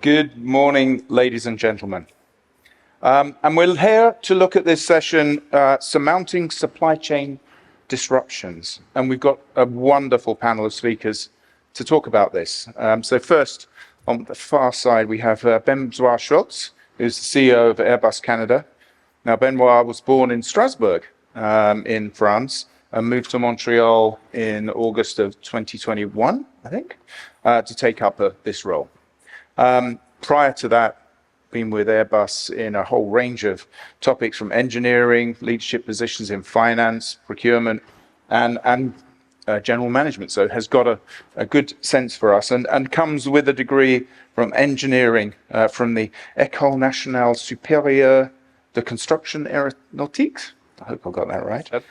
Good morning, ladies and gentlemen. And we're here to look at this session, Surmounting Supply Chain Disruptions. And we've got a wonderful panel of speakers to talk about this. So first, on the far side, we have Benoît Schultz, who's the CEO of Airbus Canada. Now, Benoît was born in Strasbourg in France and moved to Montreal in August of 2021, I think, to take up this role. Prior to that, been with Airbus in a whole range of topics from engineering, leadership positions in finance, procurement, and general management. So has got a good sense for us and comes with a degree from engineering from the École Nationale Supérieure de Construction Aéronautique. I hope I got that right. Yep.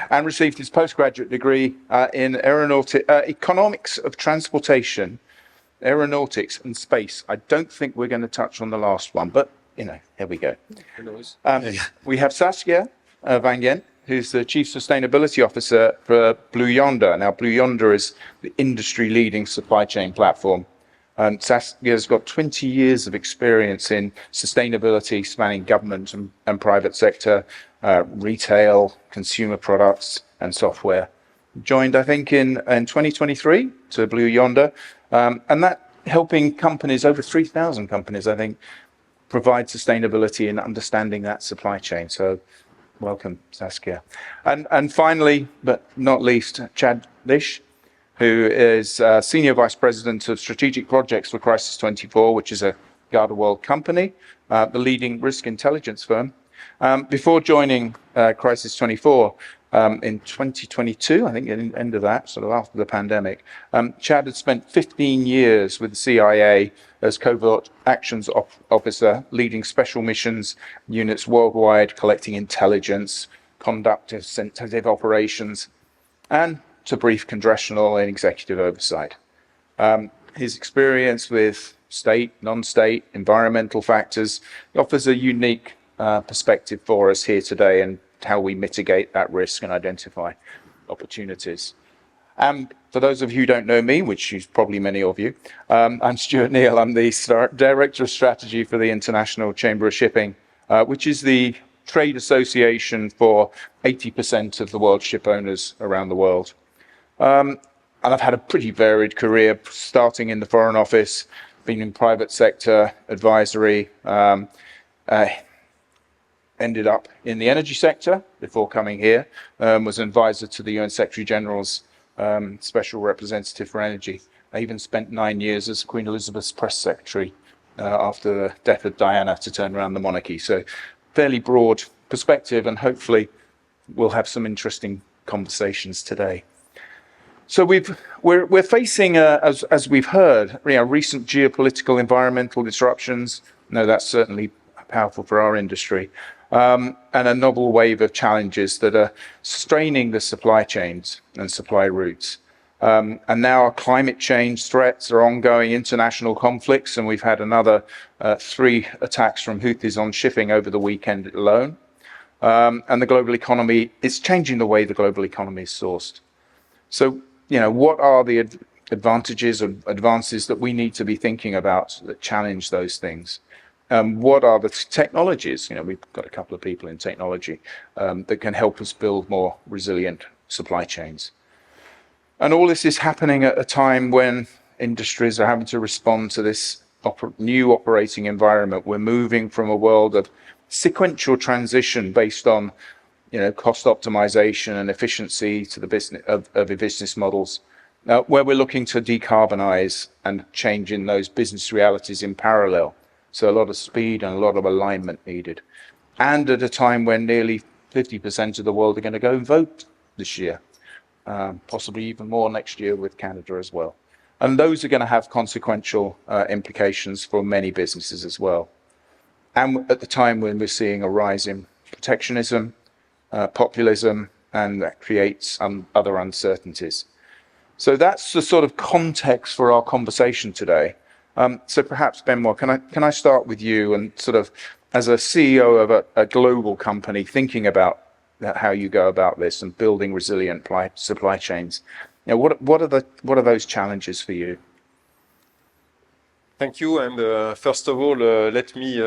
And received his postgraduate degree in economics of transportation, aeronautics and space. I don't think we're going to touch on the last one, but here we go. We have Saskia van Gendt, who's the Chief Sustainability Officer for Blue Yonder. Now, Blue Yonder is the industry-leading supply chain platform. And Saskia's got 20 years of experience in sustainability, spanning government and private sector, retail, consumer products, and software. Joined, I think, in 2023 to Blue Yonder, and that helping companies, over 3,000 companies, I think, provide sustainability and understanding that supply chain. So welcome, Saskia. And finally, but not least, Chad Lesch, who is Senior Vice President of Strategic Projects for Crisis 24, which is a Garda-World company, the leading risk intelligence firm. Before joining Crisis 24 in 2022, I think at the end of that, sort of after the pandemic, Chad had spent 15 years with the CIA as Covert Actions Officer, leading special missions units worldwide, collecting intelligence, conducting sensitive operations, and to brief congressional and executive oversight. His experience with state, non-state, environmental factors offers a unique perspective for us here today and how we mitigate that risk and identify opportunities. For those of you who don't know me, which is probably many of you, I'm Stuart Neal. I'm the Director of Strategy for the International Chamber of Shipping, which is the trade association for 80% of the world's ship owners around the world. And I've had a pretty varied career, starting in the Foreign Office, been in private sector, advisory, ended up in the energy sector before coming here, was an advisor to the UN Secretary General's Special Representative for Energy. I even spent 9 years as Queen Elizabeth's press secretary after the death of Diana to turn around the monarchy. So fairly broad perspective, and hopefully we'll have some interesting conversations today. So we're facing, as we've heard, recent geopolitical environmental disruptions. No, that's certainly powerful for our industry, and a novel wave of challenges that are straining the supply chains and supply routes. And now our climate change threats are ongoing international conflicts, and we've had another 3 attacks from Houthis on shipping over the weekend alone. And the global economy is changing the way the global economy is sourced. So, what are the advantages and advances that we need to be thinking about that challenge those things? What are the technologies? We've got a couple of people in technology that can help us build more resilient supply chains. And all this is happening at a time when industries are having to respond to this new operating environment. We're moving from a world of sequential transition based on cost optimization and efficiency to the business of business models, where we're looking to decarbonize and change in those business realities in parallel. So a lot of speed and a lot of alignment needed. And at a time when nearly 50% of the world are going to go and vote this year, possibly even more next year with Canada as well. And those are going to have consequential implications for many businesses as well. And at the time when we're seeing a rise in protectionism, populism, and that creates other uncertainties. So that's the sort of context for our conversation today. So perhaps, Benoît, can I start with you and sort of, as a CEO of a global company, thinking about how you go about this and building resilient supply chains. What are those challenges for you? Thank you. And first of all, let me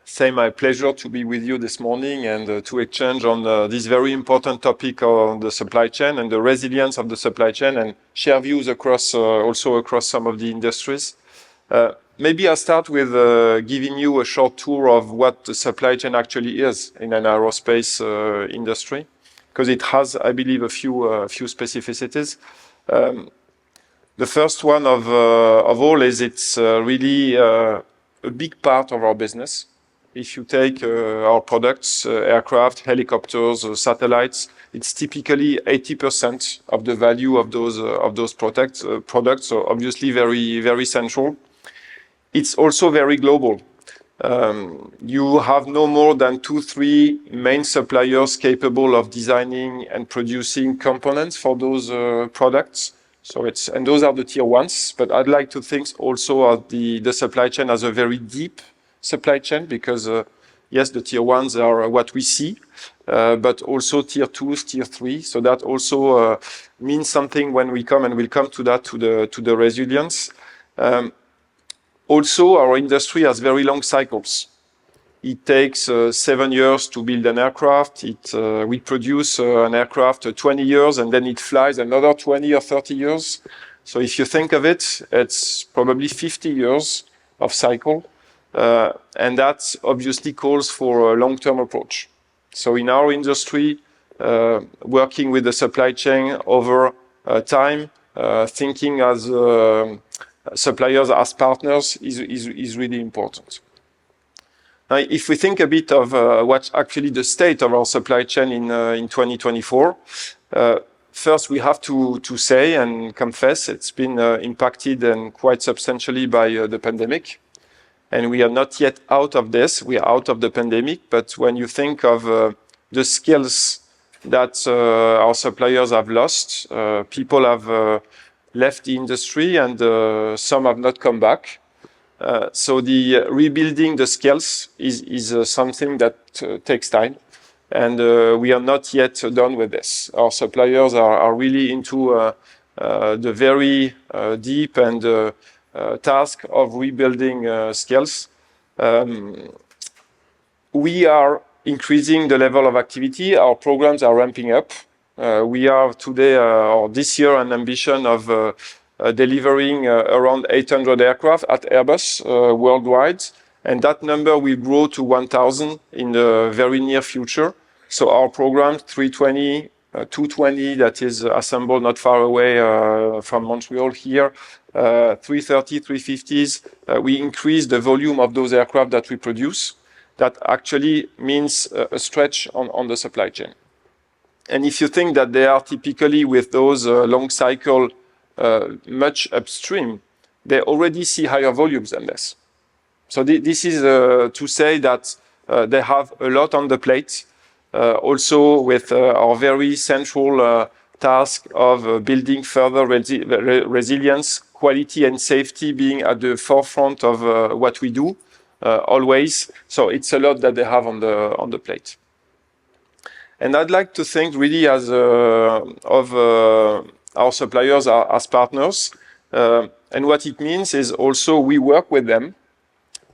say my pleasure to be with you this morning and to exchange on this very important topic on the supply chain and the resilience of the supply chain and share views across also across some of the industries. Maybe I'll start with giving you a short tour of what the supply chain actually is in an aerospace industry, because it has, I believe, a few specificities. The first one of all is it's really a big part of our business. If you take our products, aircraft, helicopters, satellites, it's typically 80% of the value of those products. So obviously very central. It's also very global. You have no more than 2-3 main suppliers capable of designing and producing components for those products. So and those are the tier ones, but I'd like to think also of the supply chain as a very deep supply chain, because yes, the tier ones are what we see, but also tier twos, tier three. So that also means something when we come, and we'll come to that, to the resilience. Also, our industry has very long cycles. It takes 7 years to build an aircraft. We produce an aircraft 20 years, and then it flies another 20 or 30 years. So if you think of it, it's probably 50 years of cycle. And that obviously calls for a long-term approach. So in our industry, working with the supply chain over time, thinking as suppliers as partners is really important. Now, if we think a bit of what's actually the state of our supply chain in 2024, first we have to say and confess it's been impacted and quite substantially by the pandemic. And we are not yet out of this. We are out of the pandemic. But when you think of the skills that our suppliers have lost, people have left the industry, and some have not come back. So the rebuilding the skills is something that takes time, and we are not yet done with this. Our suppliers are really into the very deep and task of rebuilding skills. We are increasing the level of activity. Our programs are ramping up. We have today, or this year, an ambition of delivering around 800 aircraft at Airbus worldwide. And that number will grow to 1,000 in the very near future. So our program, 320, 220, that is assembled not far away from Montreal here, 330, 350s, we increase the volume of those aircraft that we produce. That actually means a stretch on the supply chain. And if you think that they are typically with those long cycle much upstream, they already see higher volumes than this. So this is to say that they have a lot on the plate, also with our very central task of building further resilience, quality and safety being at the forefront of what we do always. So it's a lot that they have on the plate. And I'd like to think really as of our suppliers as partners. And what it means is also we work with them.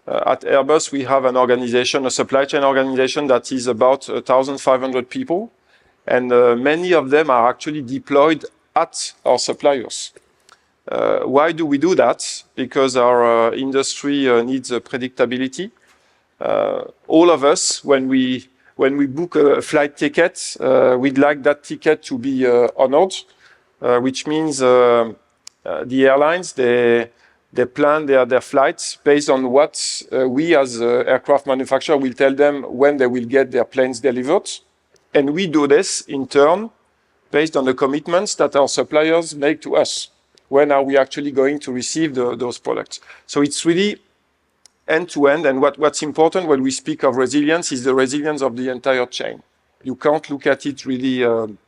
At Airbus, we have an organization, a supply chain organization that is about 1,500 people. And many of them are actually deployed at our suppliers. Why do we do that? Because our industry needs predictability. All of us, when we book a flight ticket, we'd like that ticket to be honored, which means the airlines, they plan their flights based on what we as aircraft manufacturer will tell them when they will get their planes delivered. And we do this in turn based on the commitments that our suppliers make to us. When are we actually going to receive those products? So it's really end-to-end, and what's important when we speak of resilience is the resilience of the entire chain. You can't look at it really on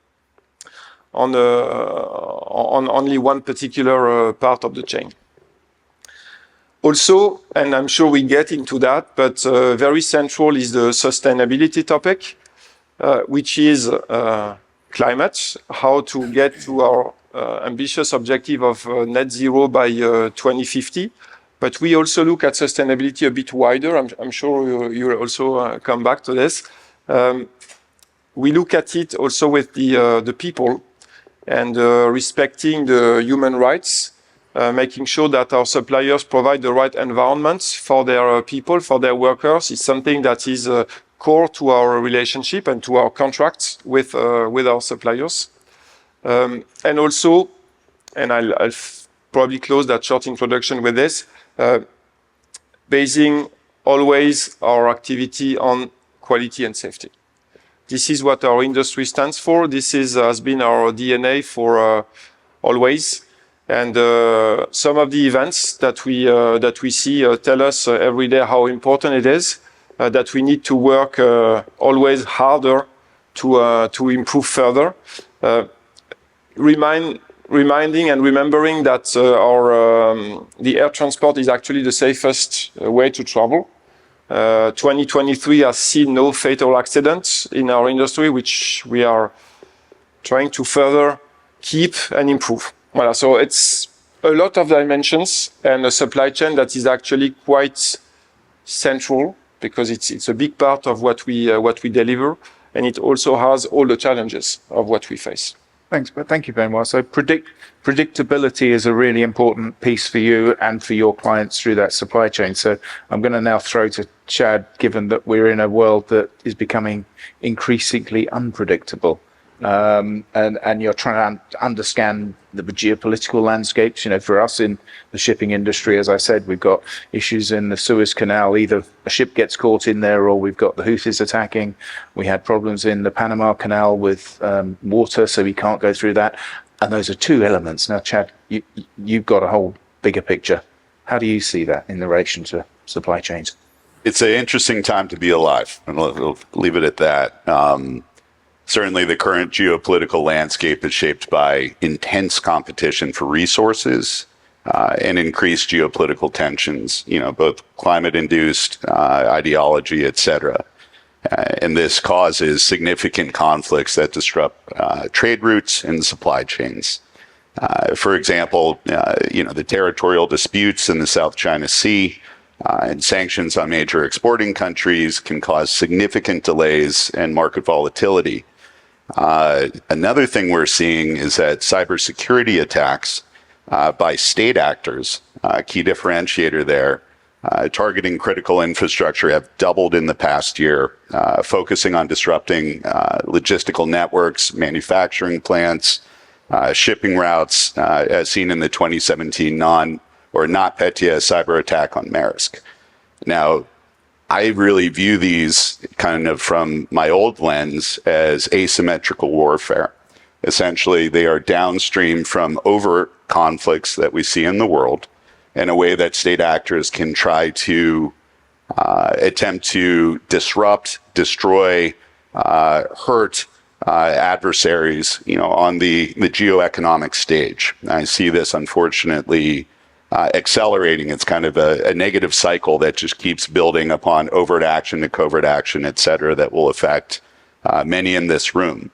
only one particular part of the chain. Also, and I'm sure we get into that, but very central is the sustainability topic, which is climate, how to get to our ambitious objective of net zero by 2050, But we also look at sustainability a bit wider. I'm sure you will also come back to this. We look at it also with the people and respecting the human rights, making sure that our suppliers provide the right environments for their people, for their workers. Is something that is core to our relationship and to our contracts with our suppliers. And also, and I'll probably close that short introduction with this, basing always our activity on quality and safety. This is what our industry stands for. This has been our DNA for always. And some of the events that we see tell us every day how important it is, that we need to work always harder to improve further. Reminding and remembering that the air transport is actually the safest way to travel. 2023 has seen no fatal accidents in our industry, which we are trying to further keep and improve. Voilà, so it's a lot of dimensions and a supply chain that is actually quite central because it's a big part of what we deliver, and it also has all the challenges of what we face. Thank you, Benoît. So predictability is a really important piece for you and for your clients through that supply chain. So I'm going to now throw to Chad, given that we're in a world that is becoming increasingly unpredictable. And you're trying to understand the geopolitical landscapes. You know, for us in the shipping industry, as I said, we've got issues in the Suez Canal. Either a ship gets caught in there or we've got the Houthis attacking. We had problems in the Panama Canal with water, so we can't go through that. And those are two elements. Now, Chad, you've got a whole bigger picture. How do you see that in relation to supply chains? It's an interesting time to be alive, and we'll leave it at that. Certainly, the current geopolitical landscape is shaped by intense competition for resources and increased geopolitical tensions, you know, both climate-induced, ideology, et cetera. And this causes significant conflicts that disrupt trade routes and supply chains. For example, you know, the territorial disputes in the South China Sea and sanctions on major exporting countries can cause significant delays and market volatility. Another thing we're seeing is that cybersecurity attacks by state actors, key differentiator there, targeting critical infrastructure have doubled in the past year, focusing on disrupting logistical networks, manufacturing plants, shipping routes, as seen in the 2017 NotPetya cyber attack on Maersk. Now, I really view these kind of from my old lens as asymmetrical warfare. Essentially, they are downstream from overt conflicts that we see in the world in a way that state actors can try to attempt to disrupt, destroy, hurt adversaries, you know, on the geoeconomic stage. I see this, unfortunately, accelerating. It's kind of a negative cycle that just keeps building upon overt action to covert action, et cetera, that will affect many in this room.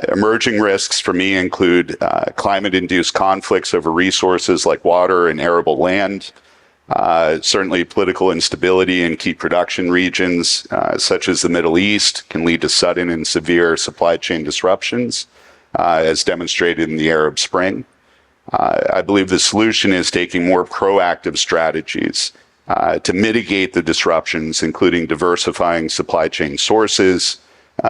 Emerging risks for me include climate-induced conflicts over resources like water and arable land, certainly political instability in key production regions, such as the Middle East, can lead to sudden and severe supply chain disruptions, as demonstrated in the Arab Spring. I believe the solution is taking more proactive strategies to mitigate the disruptions, including diversifying supply chain sources,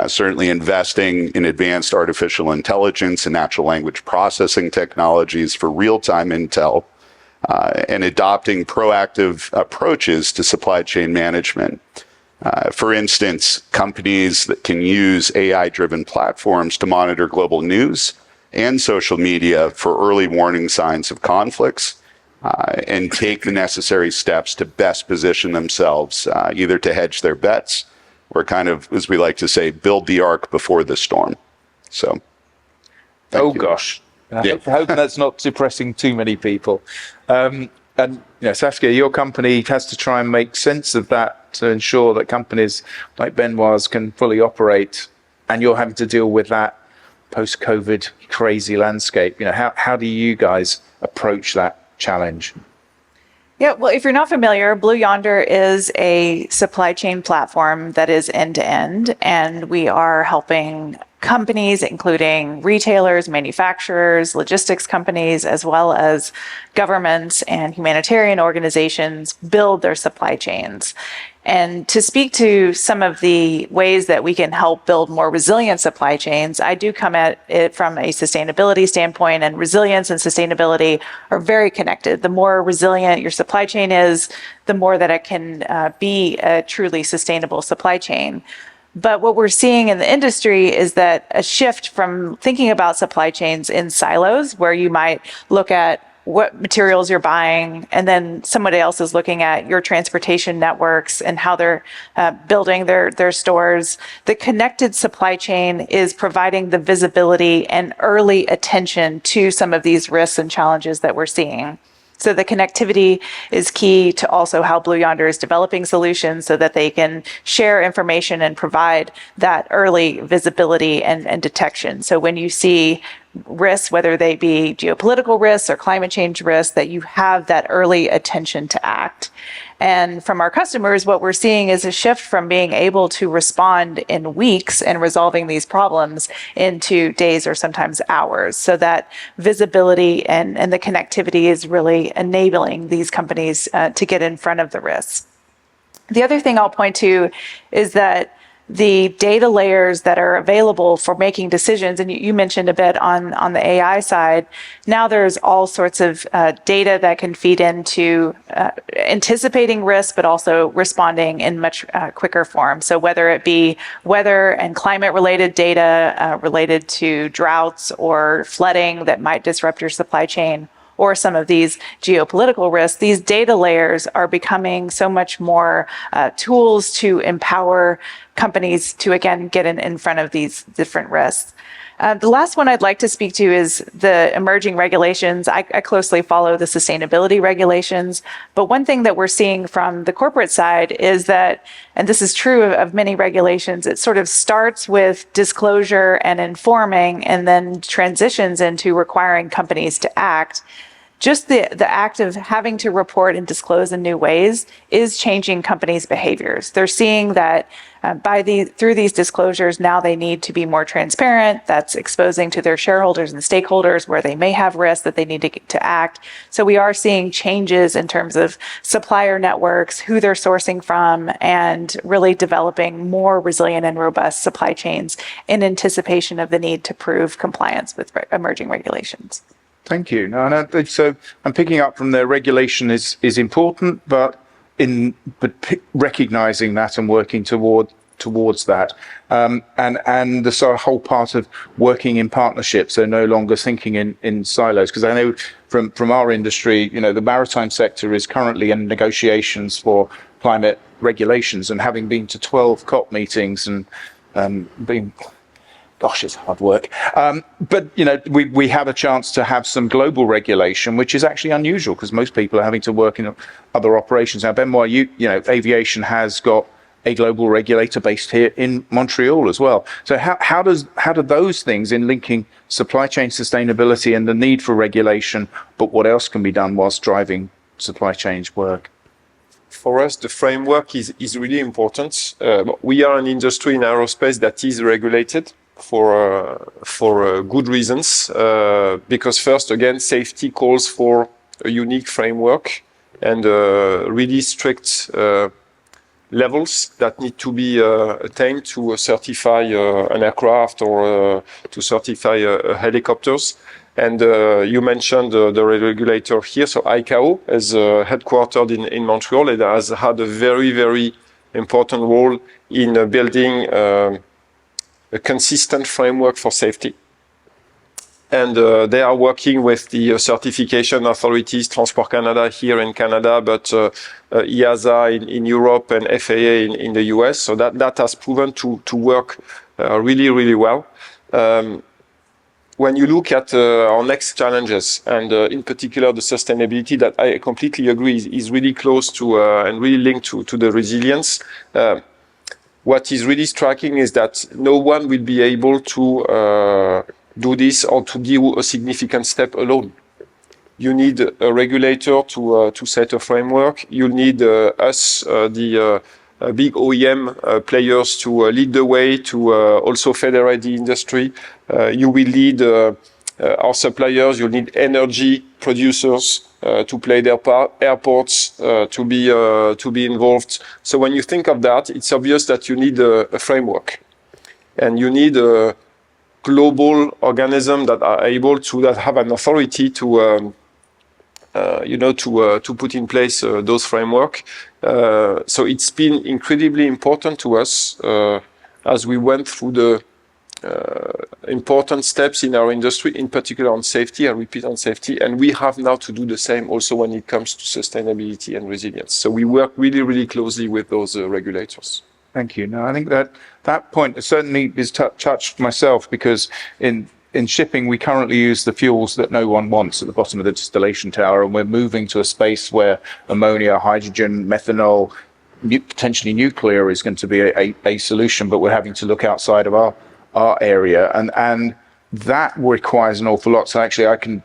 certainly investing in advanced artificial intelligence and natural language processing technologies for real-time intel, and adopting proactive approaches to supply chain management. For instance, companies that can use AI-driven platforms to monitor global news and social media for early warning signs of conflicts, and take the necessary steps to best position themselves, either to hedge their bets or kind of, as we like to say, build the ark before the storm. So, thank you. Gosh. I hope that's not depressing too many people. And you know, Saskia, your company has to try and make sense of that to ensure that companies like Benoît's can fully operate, and you're having to deal with that post-COVID crazy landscape. You know, how do you guys approach that challenge? Yeah, well, if you're not familiar, Blue Yonder is a supply chain platform that is end-to-end, and we are helping companies, including retailers, manufacturers, logistics companies, as well as governments and humanitarian organizations build their supply chains. And to speak to some of the ways that we can help build more resilient supply chains, I do come at it from a sustainability standpoint, and resilience and sustainability are very connected. The more resilient your supply chain is, the more that it can be a truly sustainable supply chain. But what we're seeing in the industry is that a shift from thinking about supply chains in silos, where you might look at what materials you're buying, and then somebody else is looking at your transportation networks and how they're building their stores. The connected supply chain is providing the visibility and early attention to some of these risks and challenges that we're seeing. So the connectivity is key to also how Blue Yonder is developing solutions so that they can share information and provide that early visibility and detection. So when you see risks, whether they be geopolitical risks or climate change risks, that you have that early attention to act. And from our customers, what we're seeing is a shift from being able to respond in weeks and resolving these problems into days or sometimes hours. So that visibility and the connectivity is really enabling these companies to get in front of the risks. The other thing I'll point to is that the data layers that are available for making decisions, and you mentioned a bit on the AI side, now there's all sorts of data that can feed into anticipating risk, but also responding in much quicker form. So whether it be weather and climate related data related to droughts or flooding that might disrupt your supply chain, or some of these geopolitical risks, these data layers are becoming so much more tools to empower companies to, again, get in front of these different risks. The last one I'd like to speak to is the emerging regulations. I closely follow the sustainability regulations, but one thing that we're seeing from the corporate side is that, and this is true of many regulations, it sort of starts with disclosure and informing and then transitions into requiring companies to act. Just the act of having to report and disclose in new ways is changing companies' behaviors. They're seeing that through these disclosures, now they need to be more transparent. That's exposing to their shareholders and stakeholders where they may have risks that they need to act. So we are seeing changes in terms of supplier networks, who they're sourcing from, and really developing more resilient and robust supply chains in anticipation of the need to prove compliance with emerging regulations. Thank you. No, so I'm picking up from the regulation is important, but recognizing that and working towards that, and the sort of whole part of working in partnerships, so no longer thinking in silos. Because I know from our industry, the maritime sector is currently in negotiations for climate regulations, and having been to 12 COP meetings and being. Gosh, it's hard work. But, we have a chance to have some global regulation, which is actually unusual because most people are having to work in other operations. Now, Benoît, aviation has got a global regulator based here in Montreal as well. So how do those things in linking supply chain sustainability and the need for regulation, but what else can be done whilst driving supply chain work? For us, the framework is really important. We are an industry in aerospace that is regulated for good reasons, because first, again, safety calls for a unique framework and really strict levels that need to be attained to certify an aircraft or to certify helicopters. And you mentioned the regulator here, so ICAO is headquartered in Montreal. It has had a very, very important role in building a consistent framework for safety. And they are working with the certification authorities, Transport Canada here in Canada, but EASA in Europe and FAA in the US. So that has proven to work really, really well. When you look at our next challenges, and in particular the sustainability, that I completely agree is really close to and really linked to the resilience. What is really striking is that no one will be able to do this or to do a significant step alone. you need a regulator to set a framework. You need us, the big OEM players, to lead the way, to also federate the industry. You will lead our suppliers. You'll need energy producers to play their part, airports to be involved. So when you think of that, it's obvious that you need a framework, and you need a global organism that are able to that have an authority to to put in place those framework. So it's been incredibly important to us as we went through the important steps in our industry, in particular on safety. I repeat, on safety, and we have now to do the same also when it comes to sustainability and resilience. So we work really, really closely with those regulators. Thank you. No, I think that point certainly is touched myself, because in shipping, we currently use the fuels that no one wants at the bottom of the distillation tower, and we're moving to a space where ammonia, hydrogen, methanol, potentially nuclear is going to be a solution, but we're having to look outside of our area, and that requires an awful lot. So actually I can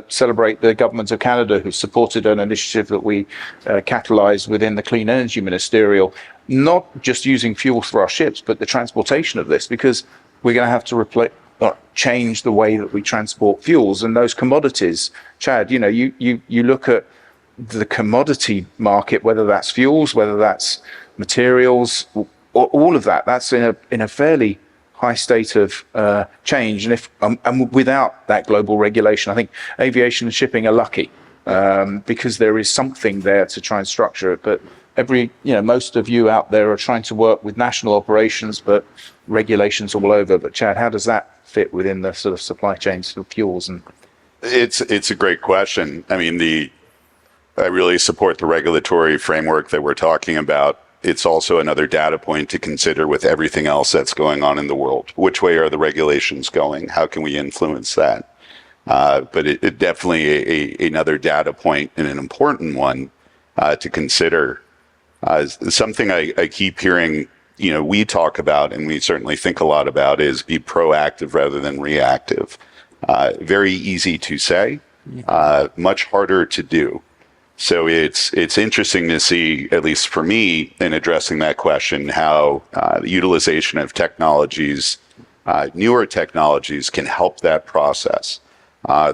celebrate the government of Canada, who supported an initiative that we catalyzed within the Clean Energy Ministerial, not just using fuels for our ships, but the transportation of this, because we're going to have to change the way that we transport fuels and those commodities. Chad, you look at the commodity market, whether that's fuels, whether that's materials, all of that's in a fairly high state of change, and without that global regulation, I think aviation and shipping are lucky because there is something there to try and structure it. But most of you out there are trying to work with national operations, but regulations all over. But Chad, how does that fit within the sort of supply chains for fuels? And it's a great question. I mean, I really support the regulatory framework that we're talking about. It's also another data point to consider with everything else that's going on in the world. Which way are the regulations going? How can we influence that? But it definitely another data point, and an important one to consider. Something I keep hearing, we talk about, and we certainly think a lot about, is be proactive rather than reactive. Very easy to say, much harder to do. So it's interesting to see, at least for me, in addressing that question, how the utilization of technologies, newer technologies, can help that process.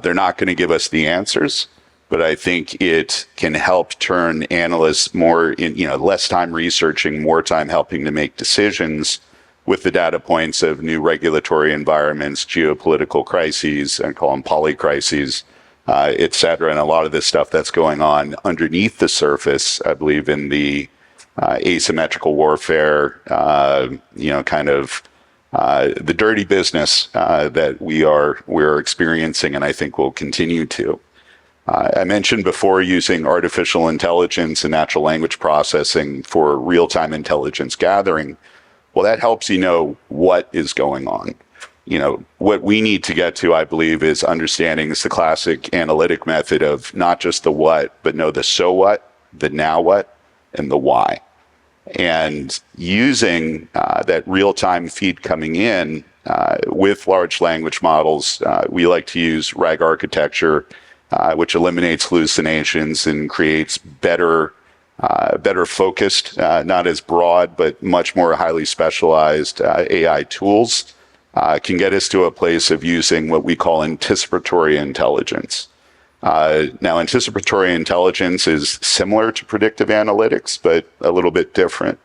They're not going to give us the answers, but I think it can help turn analysts more in, less time researching, more time helping to make decisions with the data points of new regulatory environments, geopolitical crises, I call them polycrises, et cetera, and a lot of this stuff that's going on underneath the surface. I believe in the asymmetrical warfare, the dirty business that we're experiencing, and I think we'll continue to. I mentioned before using artificial intelligence and natural language processing for real-time intelligence gathering. Well, that helps what is going on. What we need to get to, I believe, is understanding is the classic analytic method of not just the what, but know the so what, the now what, and the why. And using that real-time feed coming in with large language models, we like to use RAG architecture, which eliminates hallucinations and creates better focused, not as broad, but much more highly specialized AI tools. Can get us to a place of using what we call anticipatory intelligence. Now, anticipatory intelligence is similar to predictive analytics, but a little bit different.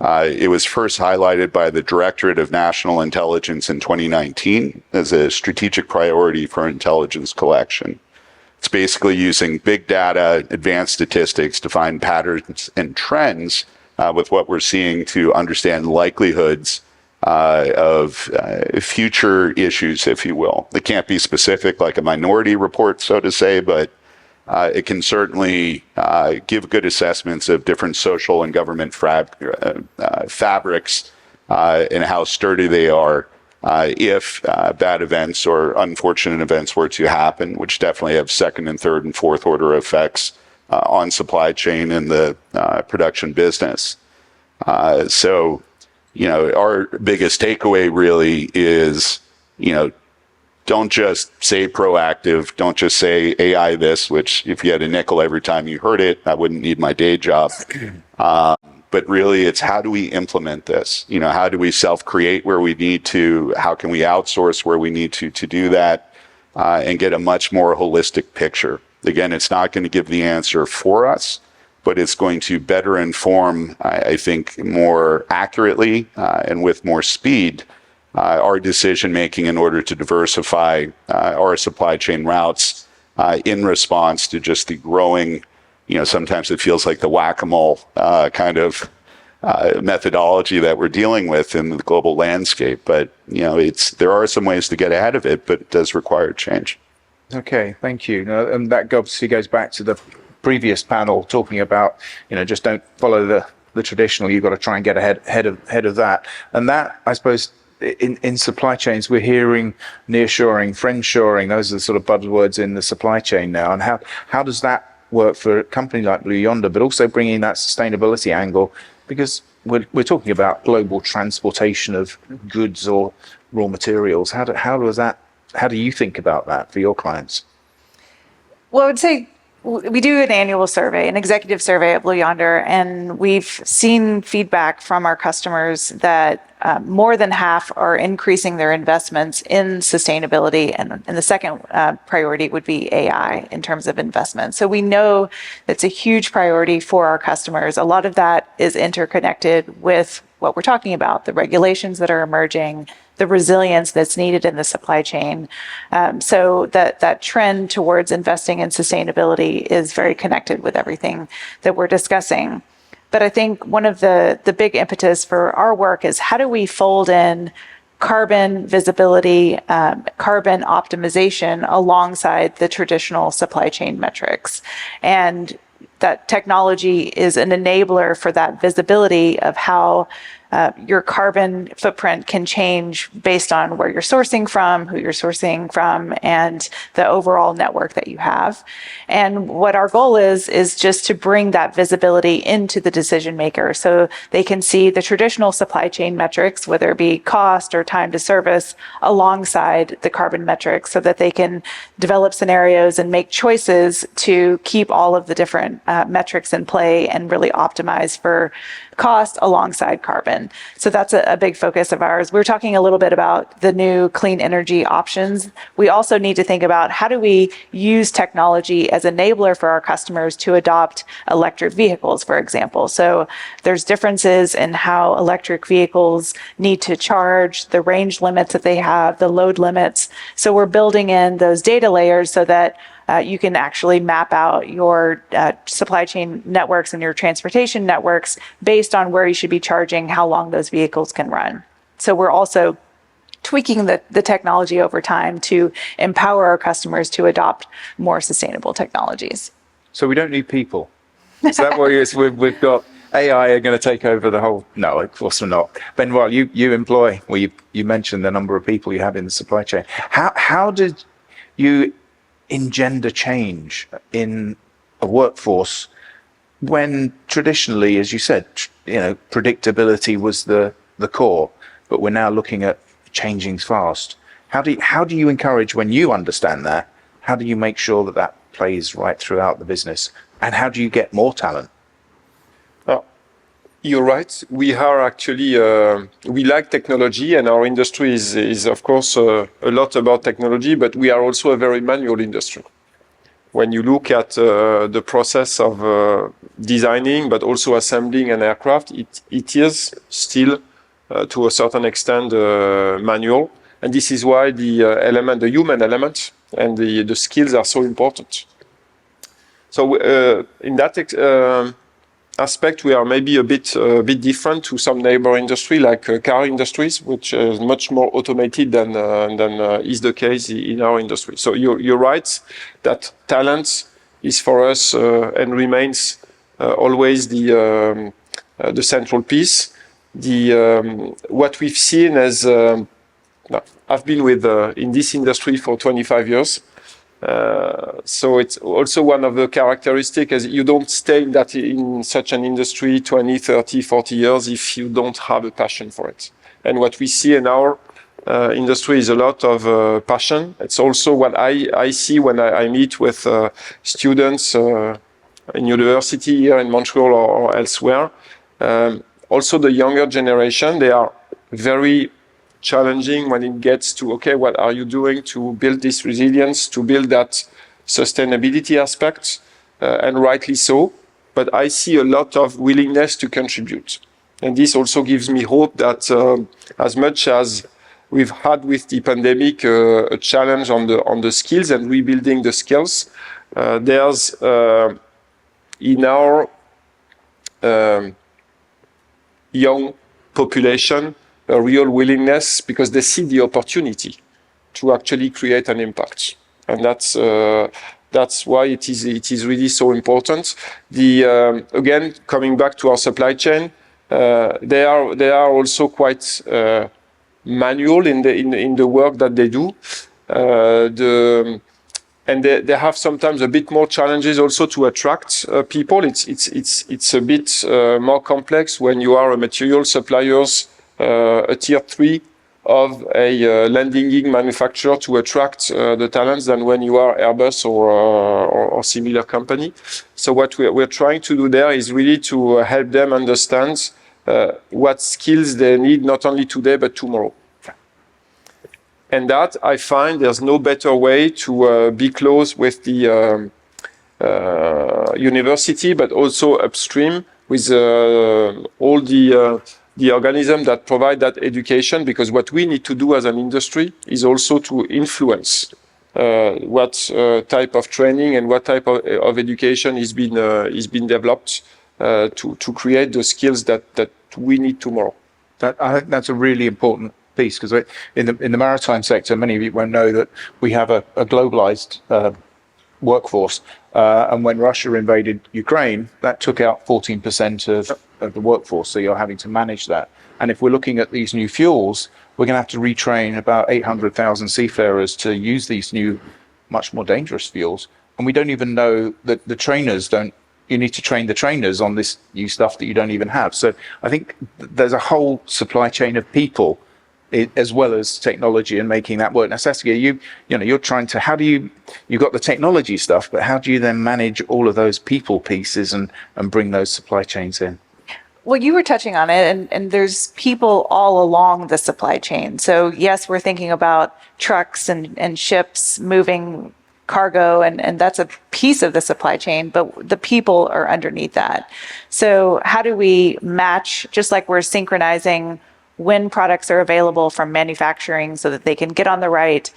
It was first highlighted by the Directorate of National Intelligence in 2019 as a strategic priority for intelligence collection. It's basically using big data, advanced statistics to find patterns and trends with what we're seeing to understand likelihoods of future issues, if you will. It can't be specific like a minority report, so to say, but it can certainly give good assessments of different social and government fabrics and how sturdy they are if bad events or unfortunate events were to happen, which definitely have second and third and fourth order effects on supply chain and the production business. So, our biggest takeaway really is, don't just say proactive, don't just say AI this, which if you had a nickel every time you heard it, I wouldn't need my day job. But really it's how do we implement this? You know, how do we self-create where we need to? How can we outsource where we need to do that and get a much more holistic picture? Again, it's not going to give the answer for us, but it's going to better inform, I think, more accurately and with more speed our decision-making in order to diversify our supply chain routes in response to just the growing, you know, sometimes it feels like the whack-a-mole kind of methodology that we're dealing with in the global landscape. But, you know, there are some ways to get ahead of it, but it does require change. Okay, thank you. And that obviously goes back to the previous panel talking about, you know, just don't follow the traditional. You've got to try and get ahead of that. And that, I suppose, in supply chains, we're hearing nearshoring, friendshoring. Those are the sort of buzzwords in the supply chain now. And how does that work for a company like Blue Yonder, but also bringing that sustainability angle? Because we're talking about global transportation of goods or raw materials. How do you think about that for your clients? Well, I would say we do an annual survey, an executive survey at Blue Yonder, and we've seen feedback from our customers that more than half are increasing their investments in sustainability. And the second priority would be AI in terms of investment. So we know that's a huge priority for our customers. A lot of that is interconnected with what we're talking about, the regulations that are emerging, the resilience that's needed in the supply chain. So that trend towards investing in sustainability is very connected with everything that we're discussing. But I think one of the big impetus for our work is how do we fold in carbon visibility, carbon optimization alongside the traditional supply chain metrics. And that technology is an enabler for that visibility of how your carbon footprint can change based on where you're sourcing from, who you're sourcing from, and the overall network that you have. And what our goal is just to bring that visibility into the decision maker so they can see the traditional supply chain metrics, whether it be cost or time to service, alongside the carbon metrics so that they can develop scenarios and make choices to keep all of the different metrics in play and really optimize for cost alongside carbon. So that's a big focus of ours. We were talking a little bit about the new clean energy options. We also need to think about how do we use technology as enabler for our customers to adopt electric vehicles, for example. So there's differences in how electric vehicles need to charge, the range limits that they have, the load limits. So we're building in those data layers so that you can actually map out your supply chain networks and your transportation networks based on where you should be charging, how long those vehicles can run. So we're also tweaking the technology over time to empower our customers to adopt more sustainable technologies. So we don't need people. Is that what we've got? AI are going to take over the whole? No, of course we're not. Benoît, you employ, well, you mentioned the number of people you have in the supply chain. How did you engender change in a workforce when traditionally, as you said, you know, predictability was the core, but we're now looking at changing fast. How do you encourage, when you understand that, how do you make sure that plays right throughout the business, and how do you get more talent? You're right. We are actually, we like technology, and our industry is of course a lot about technology, but we are also a very manual industry. When you look at the process of designing, but also assembling an aircraft, it is still to a certain extent manual. And this is why the human element and the skills are so important. So in that aspect, we are maybe a bit different to some neighbor industry like car industries, which is much more automated than is the case in our industry. So you're right that talent is for us and remains always the central piece. What we've seen as I've been in this industry for 25 years. So it's also one of the characteristics is you don't stay in such an industry 20, 30, 40 years if you don't have a passion for it. And what we see in our industry is a lot of passion. It's also what I see when I meet with students in university here in Montreal or elsewhere. Also the younger generation, they are very challenging when it gets to, okay, what are you doing to build this resilience, to build that sustainability aspect, and rightly so. But I see a lot of willingness to contribute. And this also gives me hope that as much as we've had with the pandemic a challenge on the skills and rebuilding the skills, there's in our young population a real willingness because they see the opportunity to actually create an impact, and that's why it is really so important. Again, coming back to our supply chain, they are also quite manual in the work that they do. And they have sometimes a bit more challenges also to attract people. It's a bit more complex when you are a material suppliers, a tier 3 of a landing manufacturer to attract the talents than when you are Airbus or similar company. So what we're trying to do there is really to help them understand what skills they need not only today but tomorrow. And that I find there's no better way to be close with the university, but also upstream with all the organisms that provide that education, because what we need to do as an industry is also to influence what type of training and what type of education is being developed to create the skills that we need tomorrow. I think that's a really important piece, because in the maritime sector, many of you won't know that we have a globalized workforce, and when Russia invaded Ukraine, that took out 14% of the workforce, so you're having to manage that. And if we're looking at these new fuels, we're going to have to retrain about 800,000 seafarers to use these new, much more dangerous fuels, and we don't even know that the trainers don't. You need to train the trainers on this new stuff that you don't even have. So I think there's a whole supply chain of people as well as technology and making that work. Now, Saskia, you're trying to, you've got the technology stuff, but how do you then manage all of those people pieces and bring those supply chains in? Well, you were touching on it, and there's people all along the supply chain. So yes, we're thinking about trucks and ships moving cargo, and that's a piece of the supply chain, but the people are underneath that. So how do we match, just like we're synchronizing when products are available from manufacturing so that they can get on the right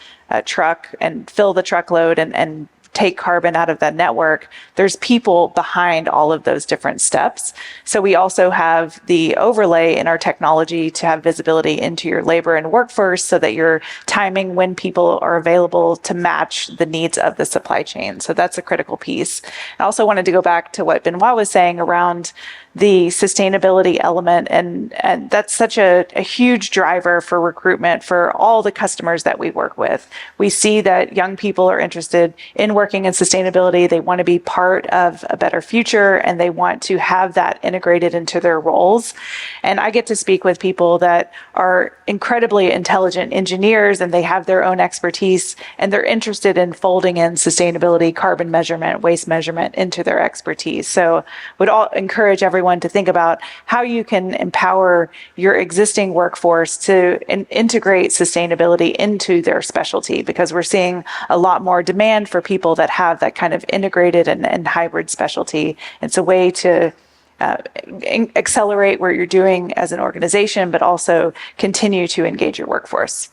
truck and fill the truckload and take carbon out of that network, there's people behind all of those different steps. So we also have the overlay in our technology to have visibility into your labor and workforce so that you're timing when people are available to match the needs of the supply chain. So that's a critical piece. I also wanted to go back to what Benoît was saying around the sustainability element, and that's such a huge driver for recruitment for all the customers that we work with. We see that young people are interested in working in sustainability. They want to be part of a better future, and they want to have that integrated into their roles. And I get to speak with people that are incredibly intelligent engineers, and they have their own expertise, and they're interested in folding in sustainability, carbon measurement, waste measurement into their expertise. So would all encourage everyone to think about how you can empower your existing workforce to integrate sustainability into their specialty, because we're seeing a lot more demand for people that have that kind of integrated and hybrid specialty. It's a way to accelerate what you're doing as an organization, but also continue to engage your workforce.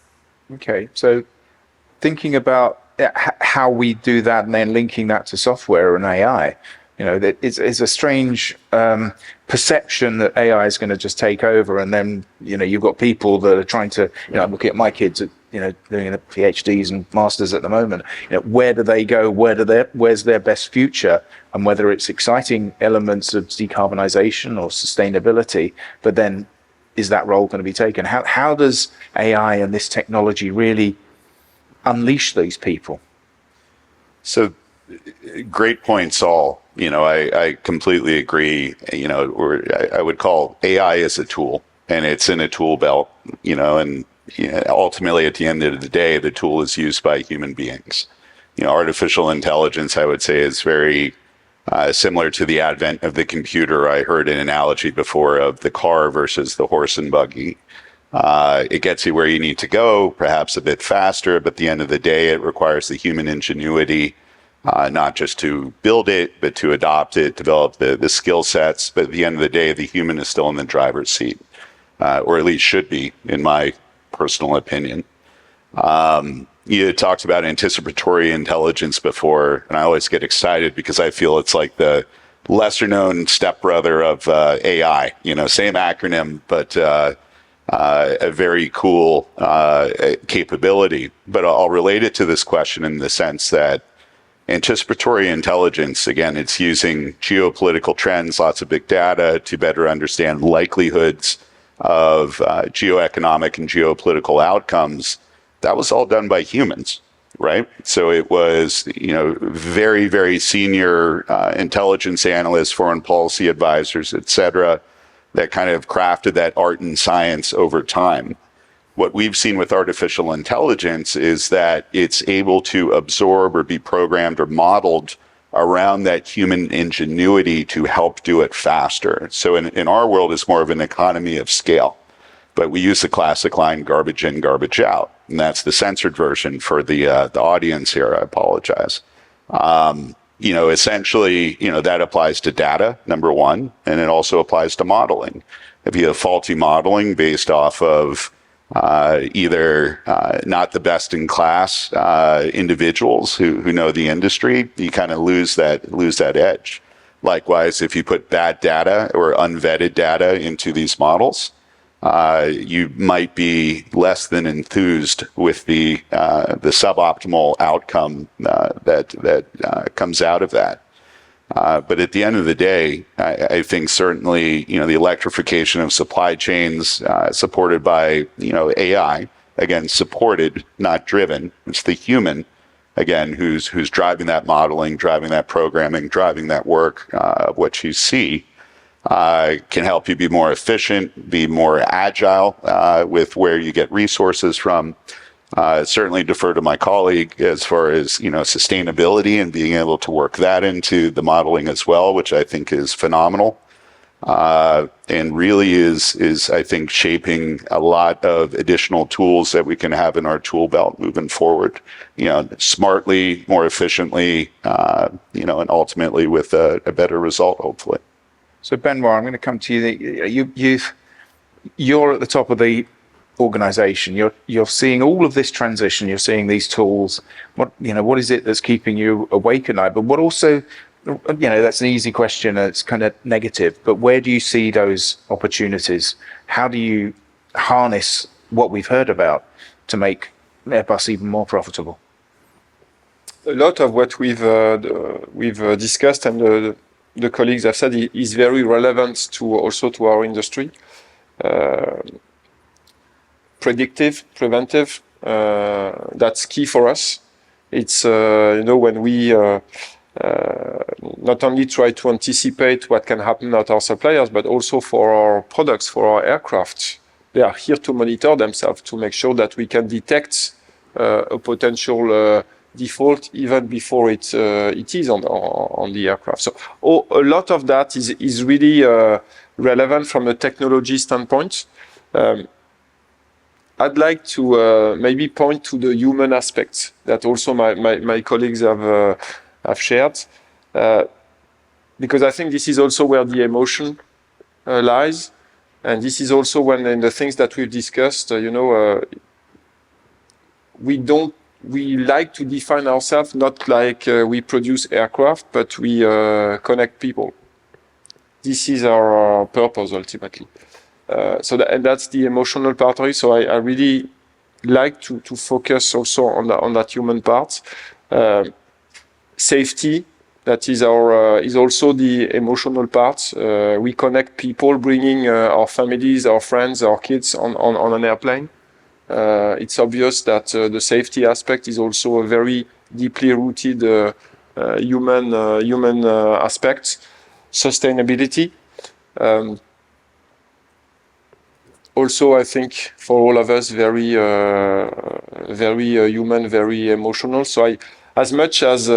Okay, so thinking about how we do that and then linking that to software and AI, that it's a strange perception that AI is going to just take over, and then you've got people that are trying to. I'm looking at my kids at doing the PhDs and masters at the moment. Where do they go? Where's their best future? And whether it's exciting elements of decarbonization or sustainability, but then is that role going to be taken? How does AI and this technology really unleash these people? So, great point, Saul. I completely agree. I would call AI as a tool, and it's in a tool belt, and ultimately, at the end of the day, the tool is used by human beings. Artificial intelligence, I would say, is very similar to the advent of the computer. I heard an analogy before of the car versus the horse and buggy. It gets you where you need to go, perhaps a bit faster, but at the end of the day, it requires the human ingenuity, not just to build it, but to adopt it, develop the skill sets. But at the end of the day, the human is still in the driver's seat, or at least should be, in my personal opinion. You talked about anticipatory intelligence before, and I always get excited because I feel it's like the lesser known stepbrother of AI, same acronym, but a very cool capability. But I'll relate it to this question in the sense that anticipatory intelligence, again, it's using geopolitical trends, lots of big data to better understand likelihoods of geoeconomic and geopolitical outcomes. That was all done by humans, right? So it was, very, very senior intelligence analysts, foreign policy advisors, et cetera, that kind of crafted that art and science over time. What we've seen with artificial intelligence is that it's able to absorb or be programmed or modeled around that human ingenuity to help do it faster. So in our world, it's more of an economy of scale. But we use the classic line, garbage in, garbage out. And that's the censored version for the audience here. I apologize. Essentially, that applies to data, number one, and it also applies to modeling. If you have faulty modeling based off of either not the best in class individuals who know the industry, you kind of lose that edge. Likewise, if you put bad data or unvetted data into these models, you might be less than enthused with the suboptimal outcome that comes out of that. But at the end of the day, I think certainly the electrification of supply chains supported by AI, again supported, not driven. It's the human, again, who's driving that modeling, driving that programming, driving that work of what you see. Can help you be more efficient, be more agile with where you get resources from. Certainly defer to my colleague as far as sustainability and being able to work that into the modeling as well, which I think is phenomenal, and really is I think shaping a lot of additional tools that we can have in our tool belt moving forward. Smartly, more efficiently, and ultimately with a better result, hopefully. So Benoît, I'm going to come to you. You're at the top of the organization. You're seeing all of this transition. You're seeing these tools. What is it that's keeping you awake at night? But what also, that's an easy question. It's kind of negative. But where do you see those opportunities? How do you harness what we've heard about to make Airbus even more profitable? A lot of what we've discussed and the colleagues have said is very relevant to our industry. Predictive, preventive, that's key for us. It's, when we not only try to anticipate what can happen at our suppliers, but also for our products, for our aircraft. They are here to monitor themselves to make sure that we can detect a potential default even before it is on the aircraft. So a lot of that is really relevant from a technology standpoint. I'd like to maybe point to the human aspects that also my colleagues have shared, because I think this is also where the emotion lies, and this is also one of the things that we've discussed. We like to define ourselves not like we produce aircraft, but we connect people. This is our purpose ultimately. And that's the emotional part of it. So I really like to focus also on that human part. Safety, that is is also the emotional part. We connect people, bringing our families, our friends, our kids on an airplane. It's obvious that the safety aspect is also a very deeply rooted human aspect. Sustainability. also, I think, for all of us, very human, very emotional. So as much as,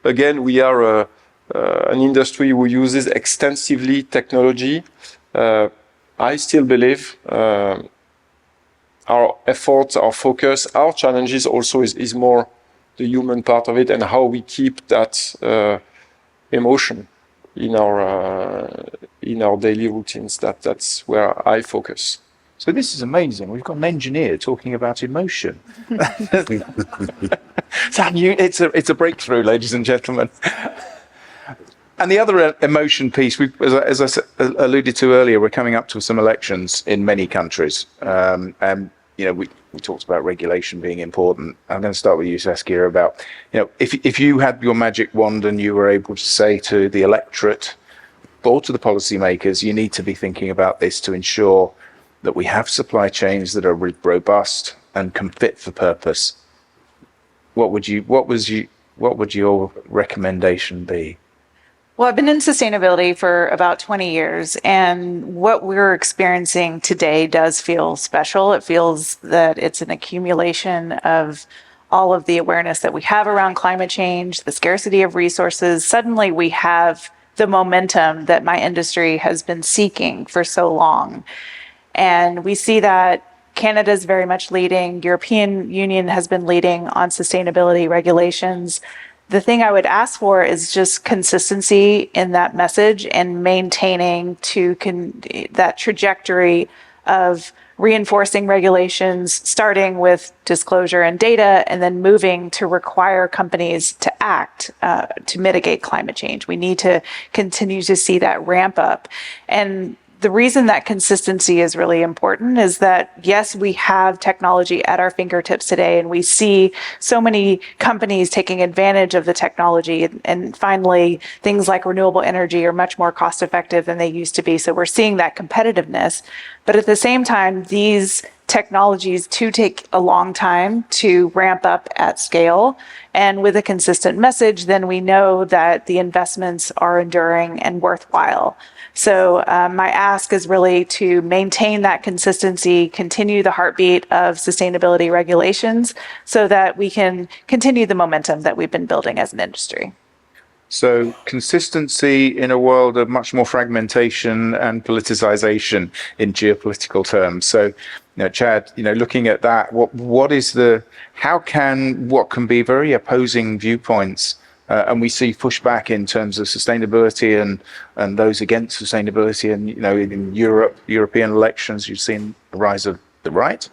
again, we are an industry who uses extensively technology, I still believe our efforts, our focus, our challenges also is more the human part of it, and how we keep that emotion in our daily routines. That's where I focus. So this is amazing. We've got an engineer talking about emotion. It's a breakthrough, ladies and gentlemen. And the other emotion piece, as I alluded to earlier, we're coming up to some elections in many countries. And we talked about regulation being important. I'm going to start with you, Saskia, about, if you had your magic wand and you were able to say to the electorate or to the policymakers, you need to be thinking about this to ensure that we have supply chains that are robust and can fit for purpose. What would your recommendation be? Well, I've been in sustainability for about 20 years, and what we're experiencing today does feel special. It feels that it's an accumulation of all of the awareness that we have around climate change, the scarcity of resources. Suddenly we have the momentum that my industry has been seeking for so long. And we see that Canada is very much leading. European Union has been leading on sustainability regulations. The thing I would ask for is just consistency in that message and maintaining that trajectory of reinforcing regulations, starting with disclosure and data, and then moving to require companies to act to mitigate climate change. We need to continue to see that ramp up. And the reason that consistency is really important is that, yes, we have technology at our fingertips today, and we see so many companies taking advantage of the technology. And finally, things like renewable energy are much more cost effective than they used to be. So we're seeing that competitiveness. But at the same time, these technologies do take a long time to ramp up at scale. And with a consistent message, then we know that the investments are enduring and worthwhile. So my ask is really to maintain that consistency, continue the heartbeat of sustainability regulations so that we can continue the momentum that we've been building as an industry. So consistency in a world of much more fragmentation and politicization in geopolitical terms. So, Chad, looking at that, what can be very opposing viewpoints, and we see pushback in terms of sustainability and those against sustainability, and in European elections, you've seen the rise of the right,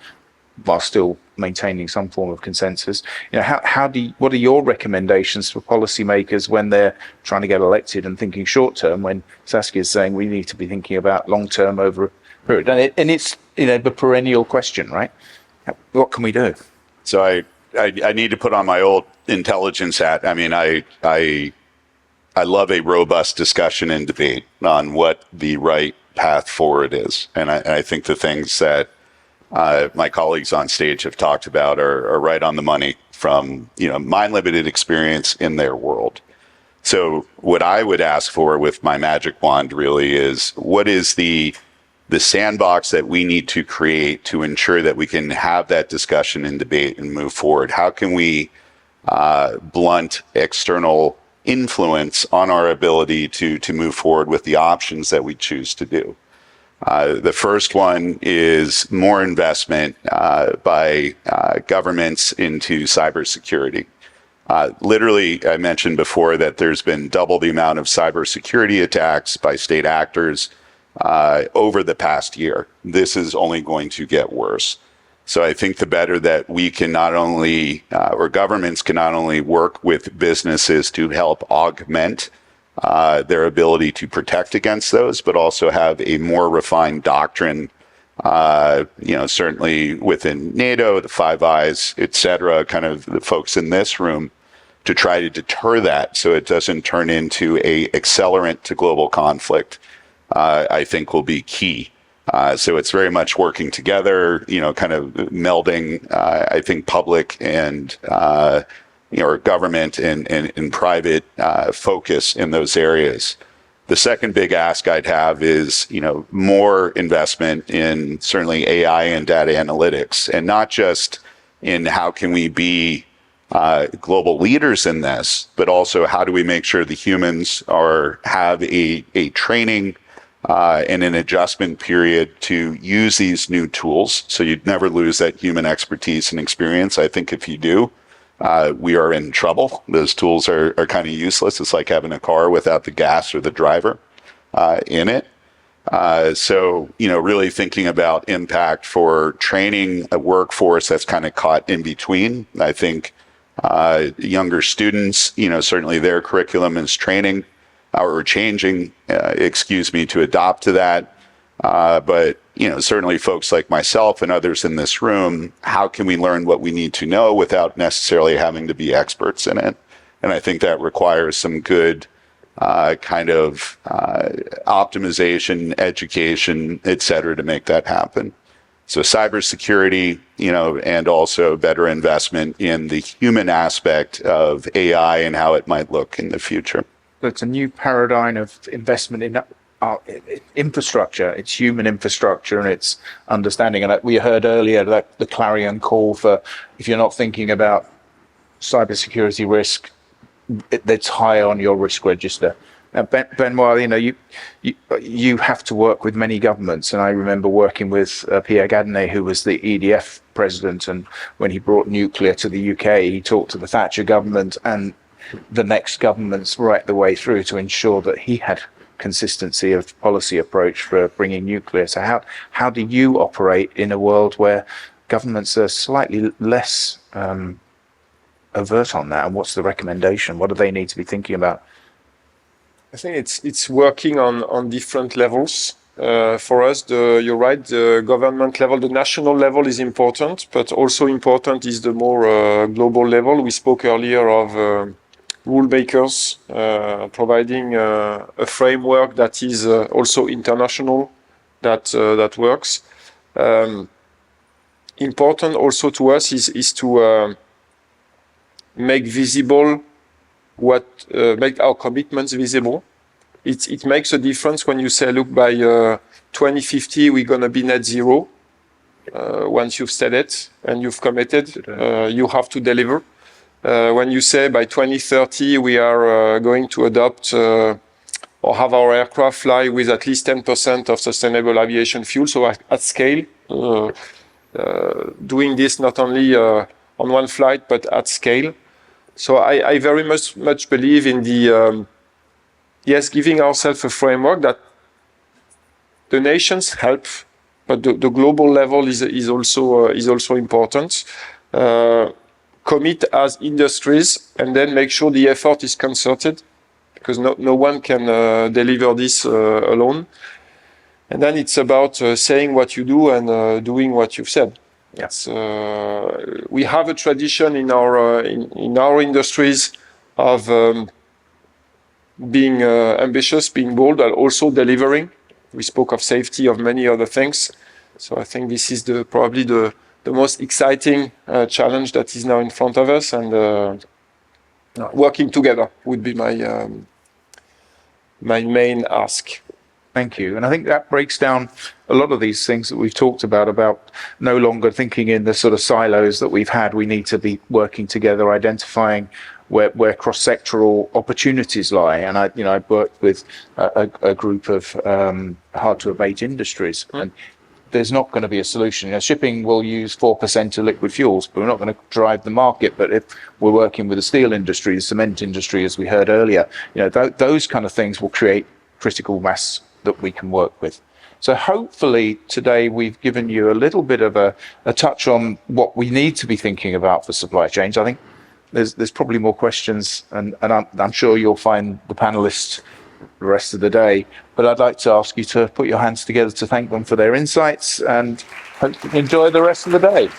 while still maintaining some form of consensus. What are your recommendations for policymakers when they're trying to get elected and thinking short term, when Saskia is saying we need to be thinking about long term over a period? And it's the perennial question, right? What can we do? So I need to put on my old intelligence hat. I mean, I love a robust discussion and debate on what the right path forward is, and I think the things that my colleagues on stage have talked about are right on the money from my limited experience in their world. So what I would ask for with my magic wand really is, what is the sandbox that we need to create to ensure that we can have that discussion and debate and move forward? How can we blunt external influence on our ability to move forward with the options that we choose to do? The first one is more investment by governments into cybersecurity. Literally, I mentioned before that there's been double the amount of cybersecurity attacks by state actors over the past year. This is only going to get worse. So I think the better that we can not only, or governments can not only work with businesses to help augment their ability to protect against those, but also have a more refined doctrine, certainly within NATO, the Five Eyes, et cetera, kind of the folks in this room, to try to deter that so it doesn't turn into a accelerant to global conflict, I think will be key. So it's very much working together, kind of melding, I think, public and or government and private focus in those areas. The second big ask I'd have is, more investment in certainly AI and data analytics, and not just in how can we be global leaders in this, but also how do we make sure the humans have a training and an adjustment period to use these new tools, so you'd never lose that human expertise and experience. I think if you do, we are in trouble. Those tools are kind of useless. It's like having a car without the gas or the driver in it. So, really thinking about impact for training a workforce that's kind of caught in between. I think younger students, certainly their curriculum is changing, to adopt to that. But, certainly folks like myself and others in this room, how can we learn what we need to know without necessarily having to be experts in it? And I think that requires some good optimization, education, et cetera, to make that happen. So cybersecurity, and also better investment in the human aspect of AI and how it might look in the future. It's a new paradigm of investment in infrastructure. It's human infrastructure and it's understanding. And we heard earlier that the clarion call for, if you're not thinking about cybersecurity risk, that's high on your risk register. Now, Benoît, you have to work with many governments, and I remember working with Pierre Gardiner, who was the EDF president, and when he brought nuclear to the UK, he talked to the Thatcher government and the next governments right the way through to ensure that he had consistency of policy approach for bringing nuclear. So how do you operate in a world where governments are slightly less avert on that, and what's the recommendation? What do they need to be thinking about? I think it's working on different levels. For us, you're right, the government level, the national level is important, but also important is the more global level. We spoke earlier of rule makers providing a framework that is also international, that works. Important also to us is to make visible make our commitments visible. It makes a difference when you say, look, by 2050 we're going to be net zero. Once you've said it and you've committed, you have to deliver. When you say by 2030 we are going to adopt or have our aircraft fly with at least 10% of sustainable aviation fuel, so at scale, doing this not only on one flight but at scale. So I very much believe in the giving ourselves a framework that the nations help, but the global level is also important. Commit as industries, and then make sure the effort is concerted, because no one can deliver this alone. And then it's about saying what you do and doing what you've said. Yes, we have a tradition in our industries of being ambitious, being bold, and also delivering. We spoke of safety, of many other things. So I think this is probably the most exciting challenge that is now in front of us, and working together would be my main ask. Thank you. And I think that breaks down a lot of these things that we've talked about no longer thinking in the sort of silos that we've had. We need to be working together, identifying where cross-sectoral opportunities lie. And I worked with a group of hard-to-abate industries, and there's not going to be a solution. Shipping will use 4% of liquid fuels, but we're not going to drive the market. But if we're working with the steel industry, the cement industry, as we heard earlier, those kind of things will create critical mass that we can work with. So hopefully today we've given you a little bit of a touch on what we need to be thinking about for supply chains. I think there's probably more questions, and I'm sure you'll find the panelists the rest of the day. But I'd like to ask you to put your hands together to thank them for their insights, and hope you enjoy the rest of the day.